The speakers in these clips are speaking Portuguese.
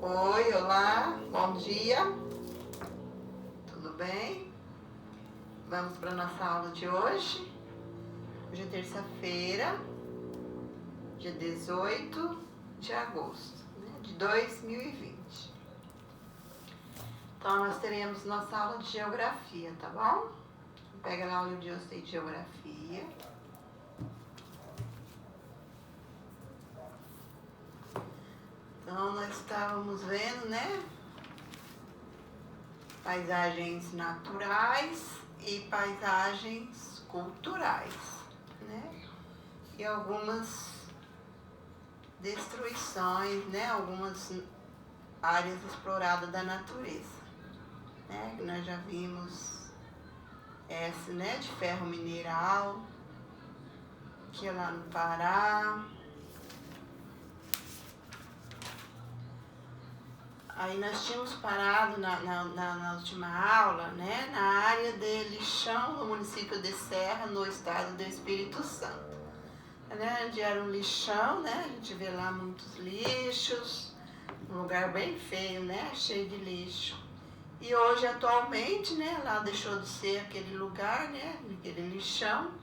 Oi, olá, bom dia, tudo bem? Vamos para a nossa aula de hoje. Hoje é terça-feira, dia 18 de agosto, de 2020. Então, nós teremos nossa aula de geografia, tá bom? Pega lá o livro de você de geografia. Então, nós estávamos vendo, né? Paisagens naturais e paisagens culturais, né? E algumas destruições, né? Algumas áreas exploradas da natureza, né? Que nós já vimos essa, né? De ferro mineral, que é lá no Pará. Aí nós tínhamos parado na última aula, né, na área de lixão no município de Serra, no estado do Espírito Santo. Né, onde era um lixão, né, a gente vê lá muitos lixos, um lugar bem feio, né, cheio de lixo. E hoje, atualmente, né, lá deixou de ser aquele lugar, né, aquele lixão,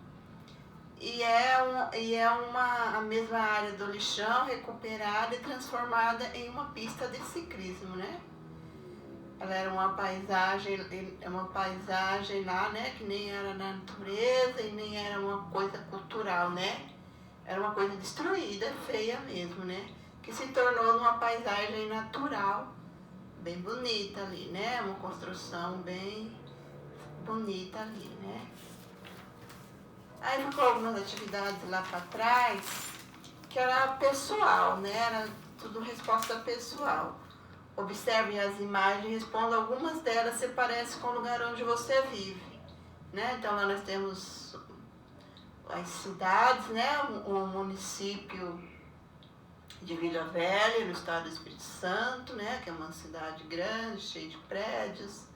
e é a mesma área do lixão recuperada e transformada em uma pista de ciclismo, né? Ela era uma paisagem lá, né? Que nem era na natureza e nem era uma coisa cultural, né? Era uma coisa destruída, feia mesmo, né? Que se tornou numa paisagem natural, bem bonita ali, né? Uma construção bem bonita ali, né? Aí ficou algumas atividades lá para trás, que era pessoal, né? Era tudo resposta pessoal. Observe as imagens e responda. Algumas delas se parecem com o lugar onde você vive, né? Então lá nós temos as cidades, né? O município de Vila Velha, no estado do Espírito Santo, né? Que é uma cidade grande, cheia de prédios.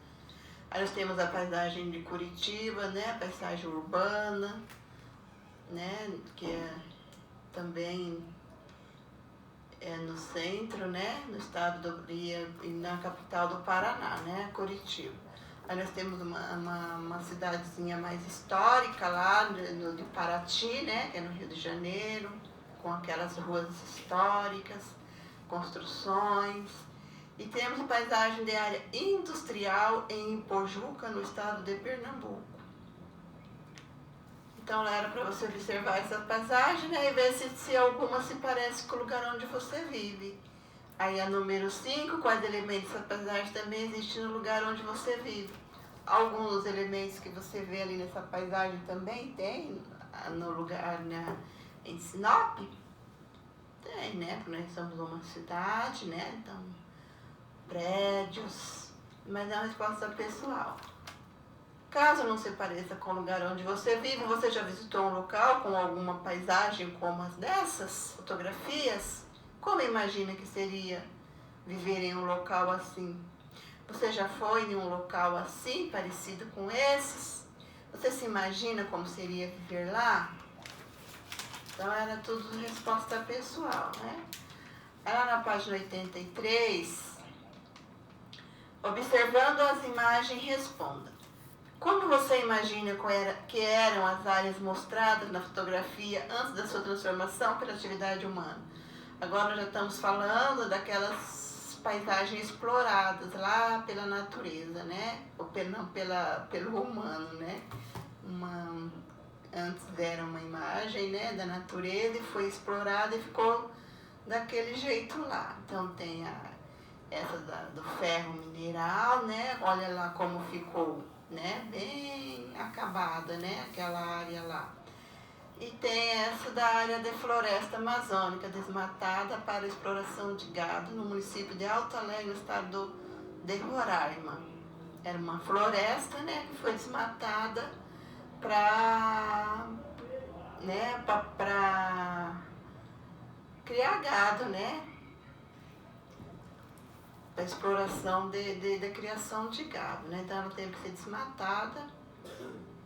Aí nós temos a paisagem de Curitiba, né? A paisagem urbana, né? Que é também no centro, né? No estado do Rio e na capital do Paraná, né? Curitiba. Aí nós temos uma cidadezinha mais histórica lá de Paraty, né? Que é no Rio de Janeiro, com aquelas ruas históricas, construções. E temos a paisagem de área industrial em Pojuca, no estado de Pernambuco. Então era para você observar essa paisagem, né, e ver se alguma se parece com o lugar onde você vive. Aí a número 5, quais elementos dessa paisagem também existem no lugar onde você vive. Alguns elementos que você vê ali nessa paisagem também tem no lugar, né, em Sinop. Tem, né, porque nós somos uma cidade, né, então prédios, mas é uma resposta pessoal. Caso não se pareça com o lugar onde você vive, você já visitou um local com alguma paisagem como as dessas fotografias? Como imagina que seria viver em um local assim? Você já foi em um local assim, parecido com esses? Você se imagina como seria viver lá? Então era tudo resposta pessoal, né? Aí lá na página 83, observando as imagens, responda. Como você imagina que eram as áreas mostradas na fotografia antes da sua transformação pela atividade humana? Agora já estamos falando daquelas paisagens exploradas lá pela natureza, né? Ou pelo humano, né? Antes era uma imagem, né, da natureza e foi explorada e ficou daquele jeito lá. Então tem essa do ferro mineral, né? Olha lá como ficou, né? Bem acabada, né? Aquela área lá. E tem essa da área de floresta amazônica, desmatada para exploração de gado no município de Alto Alegre, no estado de Roraima. Era uma floresta, né? Que foi desmatada para, né? Para criar gado, né? Da exploração da criação de gado, né? Então ela teve que ser desmatada,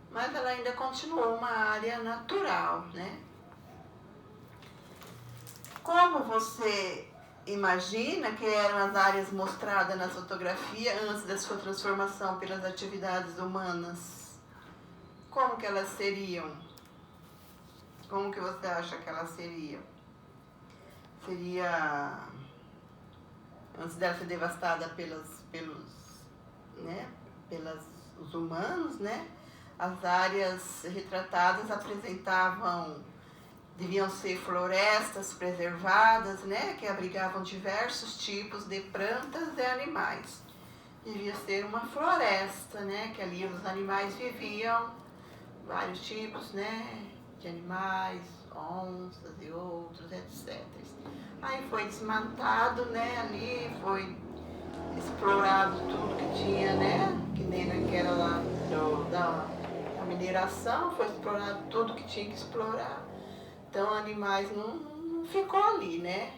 mas ela ainda continuou uma área natural, né? Como você imagina que eram as áreas mostradas na fotografia antes da sua transformação pelas atividades humanas. Como que elas seriam? Como que você acha que elas seriam? Seria, antes dela ser devastada pelos humanos, né? As áreas retratadas deviam ser florestas preservadas, né? Que abrigavam diversos tipos de plantas e animais. Devia ser uma floresta, né? Que ali os animais viviam, vários tipos, né? De animais, onças e outros, etc. Aí foi desmatado, né? Ali foi explorado tudo que tinha, né? Que nem naquela lá da mineração, foi explorado tudo que tinha que explorar. Então, animais não ficou ali, né?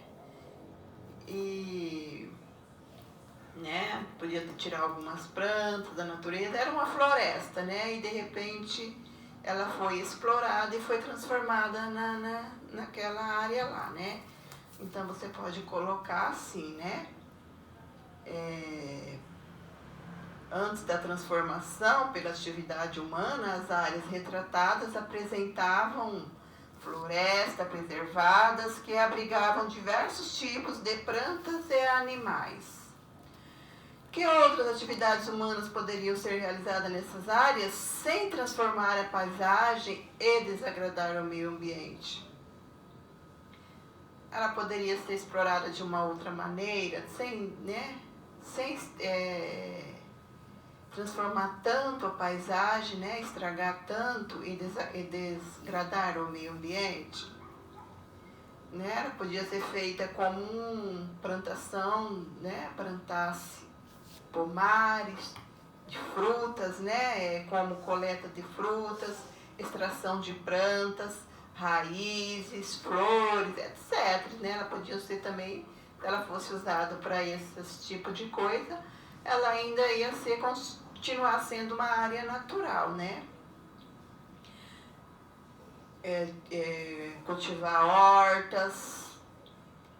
E, né, podia tirar algumas plantas da natureza, era uma floresta, né? E, de repente, ela foi explorada e foi transformada naquela área lá, né? Então, você pode colocar assim, né? Antes da transformação pela atividade humana, as áreas retratadas apresentavam florestas preservadas que abrigavam diversos tipos de plantas e animais. Que outras atividades humanas poderiam ser realizadas nessas áreas sem transformar a paisagem e desagradar o meio ambiente? Ela poderia ser explorada de uma outra maneira, sem transformar tanto a paisagem, né, estragar tanto e desagradar o meio ambiente. Né? Ela podia ser feita como plantação, né, plantasse pomares de frutas, né, como coleta de frutas, extração de plantas, raízes, flores, etc. Né? Ela podia ser também, se ela fosse usada para esse tipo de coisa, ela ainda ia continuar sendo uma área natural, né? Cultivar hortas,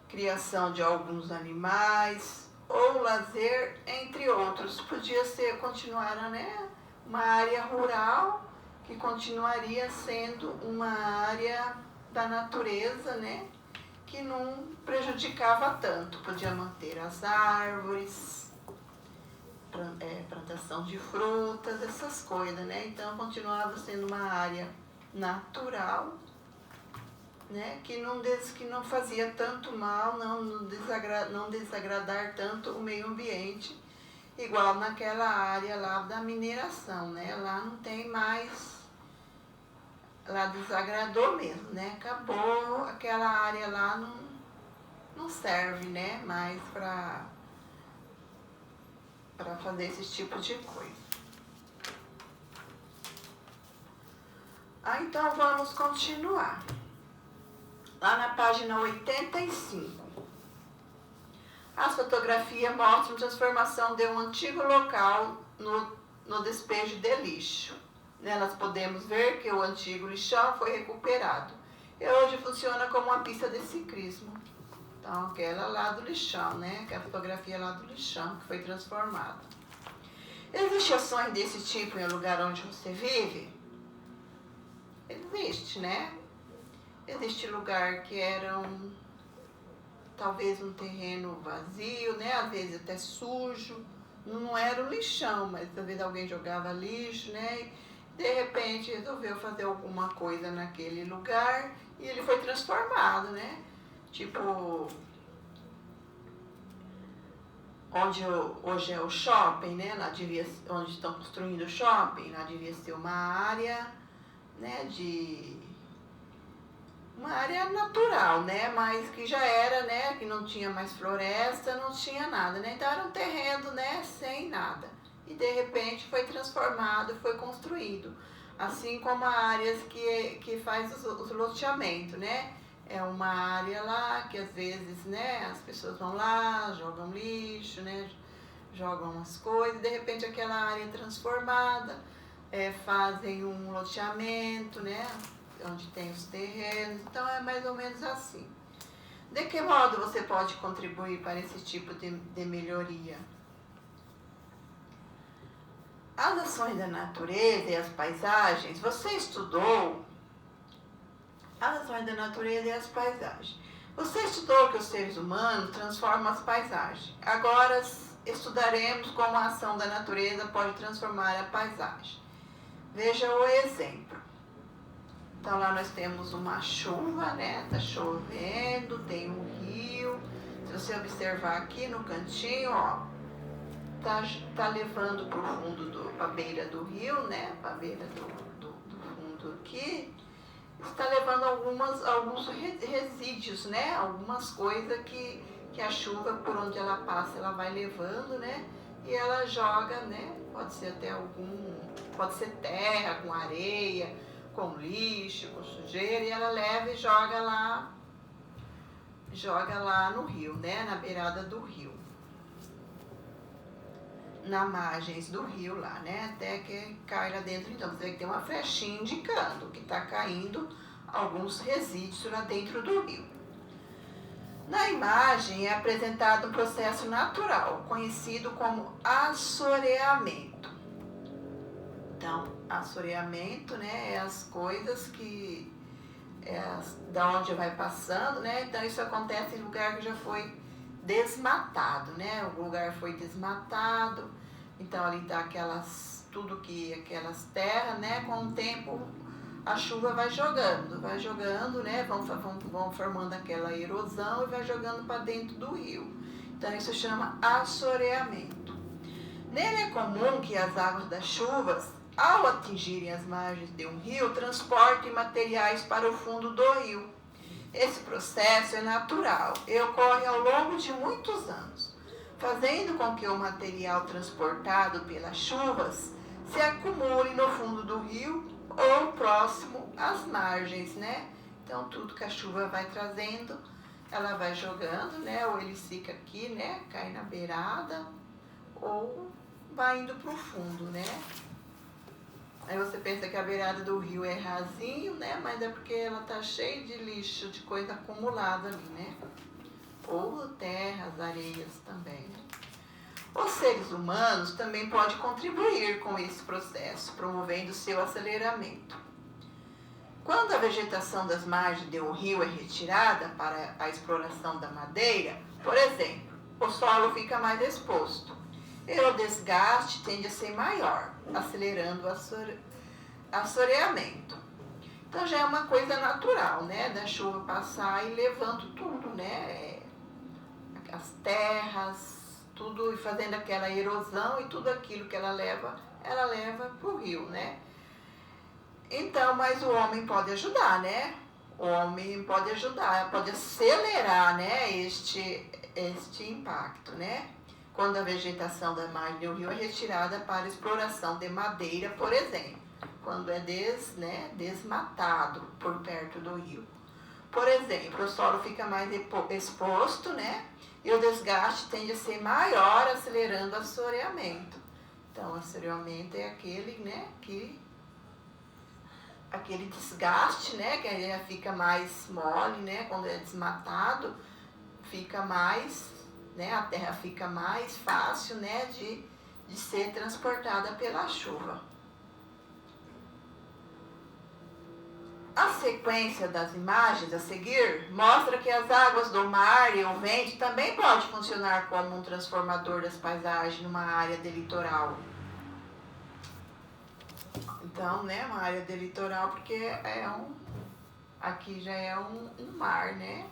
criação de alguns animais, ou lazer, entre outros. Podia continuar, né, uma área rural que continuaria sendo uma área da natureza, né, que não prejudicava tanto. Podia manter as árvores, plantação de frutas, essas coisas, né? Então continuava sendo uma área natural, né? Que não fazia tanto mal, não desagradar tanto o meio ambiente, igual naquela área lá da mineração, né? Lá não tem mais, lá desagradou mesmo, né? Acabou, aquela área lá não serve, né? Mais para fazer esse tipo de coisa. Então vamos continuar. Lá na página 85. As fotografias mostram a transformação de um antigo local no despejo de lixo. Nelas podemos ver que o antigo lixão foi recuperado e hoje funciona como uma pista de ciclismo. Então, aquela lá do lixão, né? Que é a fotografia lá do lixão, que foi transformada. Existem ações desse tipo em um lugar onde você vive? Existe, né? Existe lugar que era talvez um terreno vazio, né? Às vezes até sujo. Não era um lixão, mas talvez alguém jogava lixo, né? E, de repente resolveu fazer alguma coisa naquele lugar e ele foi transformado, né? Tipo, onde hoje é o shopping, né? Lá onde estão construindo o shopping, lá devia ser uma área, né? Uma área natural, né? Mas que já era, né? Que não tinha mais floresta, não tinha nada, né? Então era um terreno, né? Sem nada. E de repente foi transformado, foi construído. Assim como áreas que faz os loteamentos, né? É uma área lá que às vezes, né? As pessoas vão lá, jogam lixo, né? Jogam as coisas, de repente aquela área é transformada, fazem um loteamento, né? Onde tem os terrenos, então é mais ou menos assim. De que modo você pode contribuir para esse tipo de melhoria? As ações da natureza e as paisagens, você estudou as ações da natureza e as paisagens. Você estudou que os seres humanos transformam as paisagens. Agora estudaremos como a ação da natureza pode transformar a paisagem. Veja o exemplo. Então lá nós temos uma chuva, né? Tá chovendo, tem um rio. Se você observar aqui no cantinho, ó, tá levando para o fundo, para a beira do rio, né? Para a beira do fundo aqui. Está levando alguns resíduos, né? Algumas coisas que a chuva, por onde ela passa, ela vai levando, né? E ela joga, né? Pode ser até pode ser terra com areia, com lixo, com sujeira, e ela leva e joga lá no rio, né? Na beirada do rio. Na margens do rio lá, né? Até que cai lá dentro. Então, você vê que tem uma flechinha indicando que está caindo alguns resíduos lá dentro do rio. Na imagem é apresentado um processo natural, conhecido como assoreamento. Então, assoreamento, né? É as coisas que... da onde vai passando, né? Então, isso acontece em lugar que já foi desmatado, né? O lugar foi desmatado, então ali tá aquelas terras, né? Com o tempo a chuva vai jogando, né? Vão formando aquela erosão e vai jogando para dentro do rio. Então isso chama assoreamento. Nele é comum que as águas das chuvas, ao atingirem as margens de um rio, transportem materiais para o fundo do rio. Esse processo é natural e ocorre ao longo de muitos anos, fazendo com que o material transportado pelas chuvas se acumule no fundo do rio ou próximo às margens, né? Então, tudo que a chuva vai trazendo, ela vai jogando, né? Ou ele fica aqui, né? Cai na beirada, ou vai indo para o fundo, né? Aí você pensa que a beirada do rio é rasinho, né? Mas é porque ela tá cheia de lixo, de coisa acumulada ali, né? Ou terras, areias também, né? Os seres humanos também podem contribuir com esse processo, promovendo seu aceleramento. Quando a vegetação das margens de um rio é retirada para a exploração da madeira, por exemplo, o solo fica mais exposto e o desgaste tende a ser maior, acelerando o assoreamento. Então já é uma coisa natural, né? Da chuva passar e levando tudo, né? As terras, tudo, e fazendo aquela erosão, e tudo aquilo que ela leva para o rio, né? Então, mas o homem pode ajudar, né? O homem pode ajudar, pode acelerar, né? Este impacto, né? Quando a vegetação da margem do rio é retirada para exploração de madeira, por exemplo, quando é desmatado por perto do rio. Por exemplo, o solo fica mais exposto, né? E o desgaste tende a ser maior, acelerando o assoreamento. Então, o assoreamento é aquele, né, aquele desgaste, né, que ele fica mais mole, né, quando é desmatado, fica mais, né, a terra fica mais fácil, né, de ser transportada pela chuva. A sequência das imagens a seguir mostra que as águas do mar e o vento também podem funcionar como um transformador das paisagens numa área de litoral. Então, né, uma área de litoral, porque aqui já é um mar, né?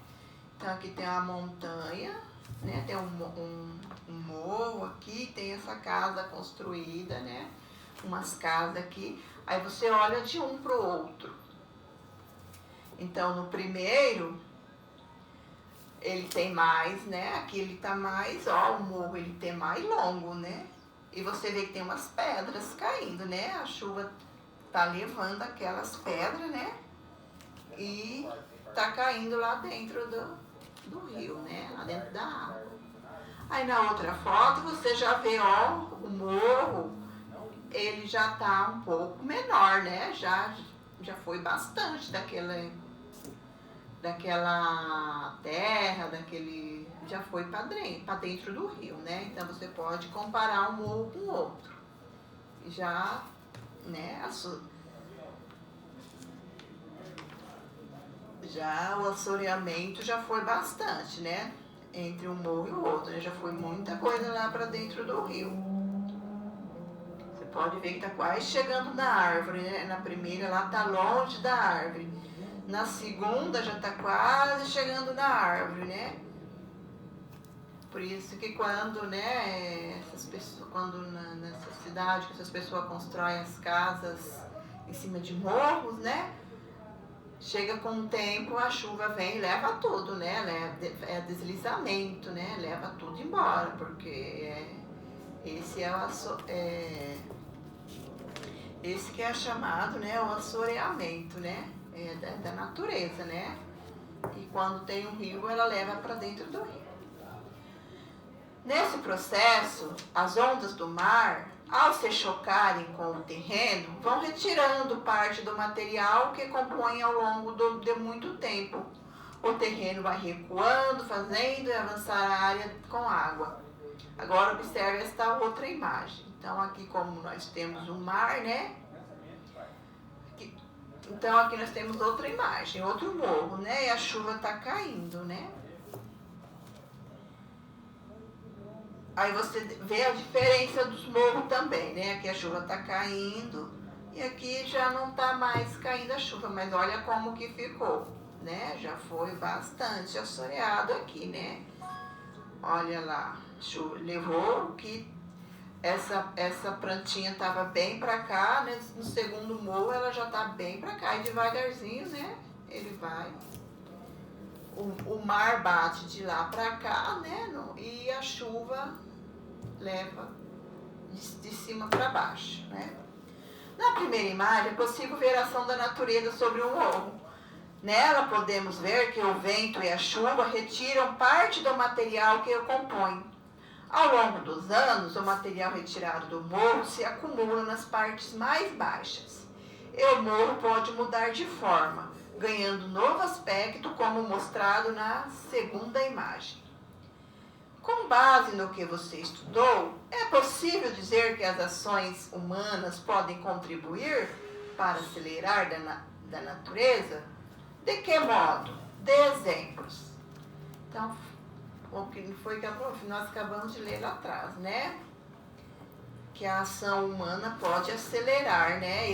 Então aqui tem uma montanha, né? Tem um morro aqui, tem essa casa construída, né? Umas casas aqui. Aí você olha de um para o outro. Então, no primeiro, ele tem mais, né? Aqui ele tá mais, ó, o morro ele tem mais longo, né? E você vê que tem umas pedras caindo, né? A chuva tá levando aquelas pedras, né? E tá caindo lá dentro do rio, né? Lá dentro da água. Aí na outra foto você já vê, ó, o morro, ele já tá um pouco menor, né? Já foi bastante daquela terra, já foi para dentro do rio, né? Então você pode comparar um morro com o outro. Já, né, já o assoreamento já foi bastante, né? Entre um morro e o outro, né? Já foi muita coisa lá para dentro do rio. Você pode ver que tá quase chegando na árvore, né? Na primeira lá tá longe da árvore. Na segunda já tá quase chegando na árvore, né? Por isso que quando, né, nessa cidade, que essas pessoas constroem as casas em cima de morros, né? Chega com o tempo, a chuva vem e leva tudo, né? É deslizamento, né? Leva tudo embora, porque esse que é chamado, né, o assoreamento, né? Da natureza, né? E quando tem um rio, ela leva para dentro do rio. Nesse processo, as ondas do mar, ao se chocarem com o terreno, vão retirando parte do material que compõe ao longo de muito tempo. O terreno vai recuando, fazendo avançar a área com água. Agora observe esta outra imagem. Então aqui como nós temos o mar, né? Então aqui nós temos outra imagem, outro morro, né? E a chuva está caindo, né? Aí você vê a diferença dos morros também, né? Aqui a chuva está caindo e aqui já não está mais caindo a chuva, mas olha como que ficou, né? Já foi bastante assoreado aqui, né? Olha lá, chuva levou que essa plantinha estava bem para cá, né? No segundo morro ela já está bem para cá e devagarzinho, né? Ele vai. O mar bate de lá para cá, né? E a chuva leva de cima para baixo, né? Na primeira imagem é possível ver a ação da natureza sobre o morro. Nela podemos ver que o vento e a chuva retiram parte do material que o compõe. Ao longo dos anos, o material retirado do morro se acumula nas partes mais baixas. E o morro pode mudar de forma, ganhando novo aspecto, como mostrado na segunda imagem. Com base no que você estudou, é possível dizer que as ações humanas podem contribuir para acelerar da natureza? De que modo? Dê exemplos. Então, o que foi que nós acabamos de ler lá atrás, né? Que a ação humana pode acelerar, né?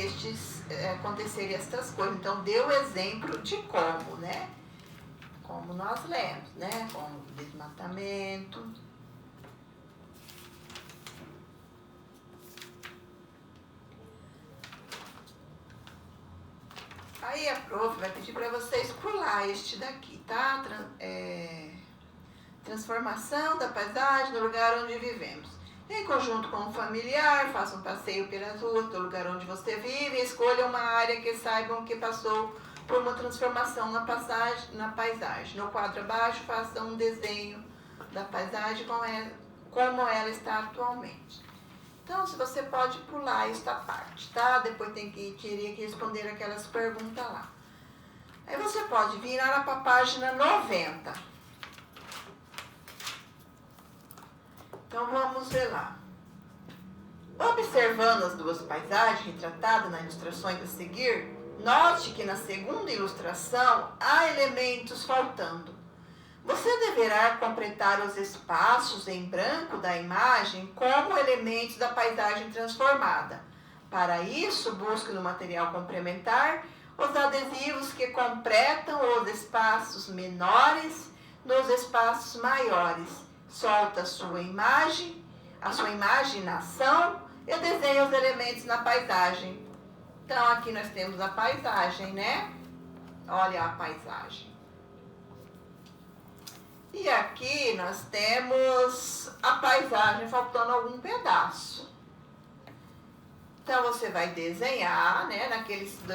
Acontecerem estas coisas. Então, deu exemplo de como, né? Como nós lemos, né? Como desmatamento. Aí a prof vai pedir para vocês pular este daqui, tá? Transformação da paisagem no lugar onde vivemos. Em conjunto com um familiar, faça um passeio pelas ruas do lugar onde você vive e escolha uma área que saibam que passou por uma transformação na paisagem. No quadro abaixo, faça um desenho da paisagem como ela está atualmente. Então, se você pode pular esta parte, tá? Depois teria que responder aquelas perguntas lá. Aí você pode virar para a página 90. Então, vamos ver lá. Observando as duas paisagens retratadas nas ilustrações a seguir, note que na segunda ilustração há elementos faltando. Você deverá completar os espaços em branco da imagem como elementos da paisagem transformada. Para isso, busque no material complementar os adesivos que completam os espaços menores nos espaços maiores. Solta a sua imaginação e desenhe os elementos na paisagem. Então, aqui nós temos a paisagem, né? Olha a paisagem. E aqui nós temos a paisagem faltando algum pedaço. Então, você vai desenhar, né?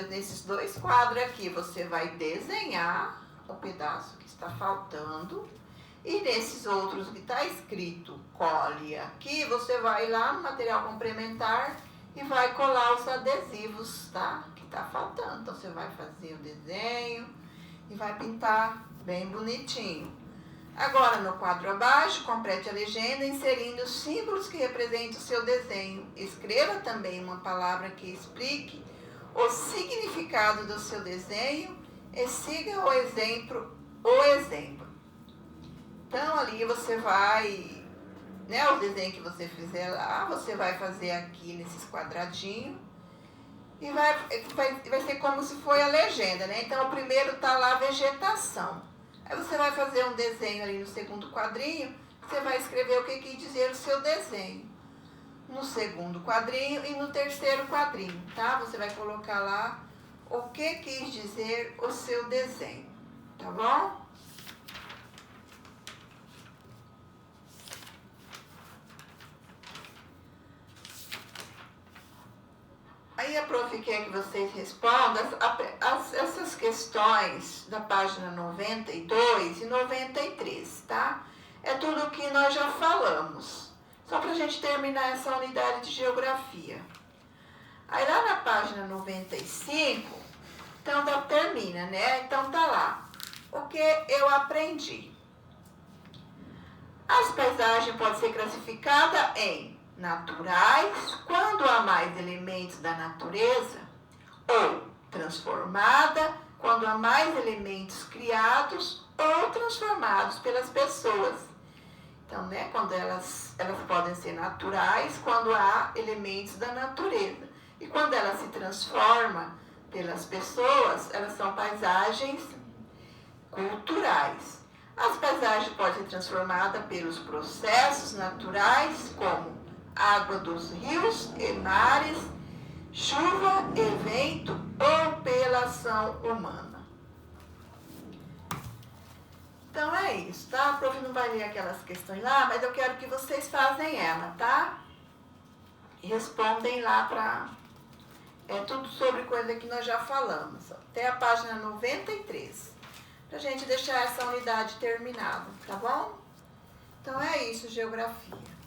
Nesses dois quadros aqui, você vai desenhar o pedaço que está faltando. E nesses outros que está escrito cole aqui, você vai lá no material complementar e vai colar os adesivos, tá? Que está faltando. Então, você vai fazer o desenho e vai pintar bem bonitinho. Agora, no quadro abaixo, complete a legenda inserindo os símbolos que representam o seu desenho. Escreva também uma palavra que explique o significado do seu desenho e siga o exemplo. Então, ali você vai, né, o desenho que você fizer lá, você vai fazer aqui nesses quadradinhos e vai ser como se foi a legenda, né? Então, o primeiro tá lá, vegetação. Aí você vai fazer um desenho ali no segundo quadrinho, você vai escrever o que quis dizer o seu desenho. No segundo quadrinho e no terceiro quadrinho, tá? Você vai colocar lá o que quis dizer o seu desenho, tá bom? Aí a prof quer que vocês respondam essas questões da página 92 e 93, tá? É tudo o que nós já falamos. Só para a gente terminar essa unidade de geografia. Aí lá na página 95, então termina, né? Então tá lá. O que eu aprendi? As paisagens podem ser classificadas em naturais, quando há mais elementos da natureza, ou transformada, quando há mais elementos criados ou transformados pelas pessoas. Então, né, quando elas podem ser naturais, quando há elementos da natureza. E quando elas se transformam pelas pessoas, elas são paisagens culturais. As paisagens podem ser transformadas pelos processos naturais, como água dos rios e mares, chuva e vento, ou pela ação humana. Então é isso, tá? A prof não vai ler aquelas questões lá, mas eu quero que vocês façam ela, tá? E respondem lá para... É tudo sobre coisa que nós já falamos, até a página 93, pra gente deixar essa unidade terminada, tá bom? Então é isso, geografia.